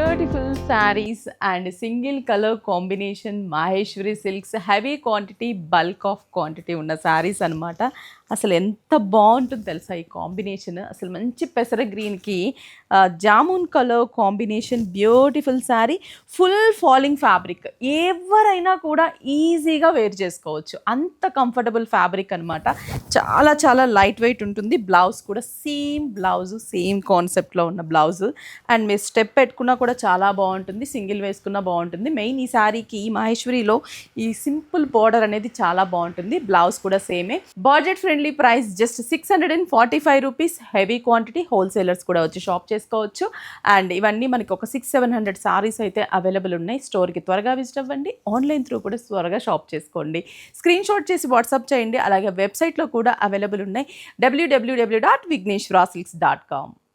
Beautiful saris and single colour combination Maheshwari silks heavy quantity bulk of quantity ఉన్న శారీస్ అనమాట. అసలు ఎంత బాగుంటుందో తెలుసా ఈ కాంబినేషన్. అసలు మంచి పెసర గ్రీన్కి jamun colour combination beautiful sari, full falling fabric. ఎవరైనా కూడా ఈజీగా వేర్ చేసుకోవచ్చు, అంత కంఫర్టబుల్ ఫ్యాబ్రిక్ అనమాట. చాలా చాలా లైట్ వెయిట్ ఉంటుంది. బ్లౌజ్ కూడా సేమ్ బ్లౌజ్, సేమ్ కాన్సెప్ట్లో ఉన్న బ్లౌజ్. అండ్ మీరు స్టెప్ పెట్టుకున్నా కూడా చాలా బాగుంటుంది, సింగిల్ వేసుకున్నా బాగుంటుంది. మెయిన్ ఈ శారీకి మహేశ్వరిలో ఈ సింపుల్ బార్డర్ అనేది చాలా బాగుంటుంది. బ్లౌజ్ కూడా సేమే. Budget friendly price just 645 rupees. Heavy quantity, wholesalers కూడా వచ్చి షాప్ చేసుకోవచ్చు. అండ్ ఇవన్నీ మనకి ఒక 600-700 సారీస్ అయితే అవైలబుల్ ఉన్నాయి. స్టోర్కి త్వరగా విజిట్ అవ్వండి, ఆన్లైన్ త్రూ కూడా త్వరగా షాప్ చేసుకోండి. స్క్రీన్ షాట్ చేసి వాట్సాప్ చేయండి. అలాగే వెబ్సైట్లో కూడా అవైలబుల్ ఉన్నాయి, www.vigneshwarasilks.com.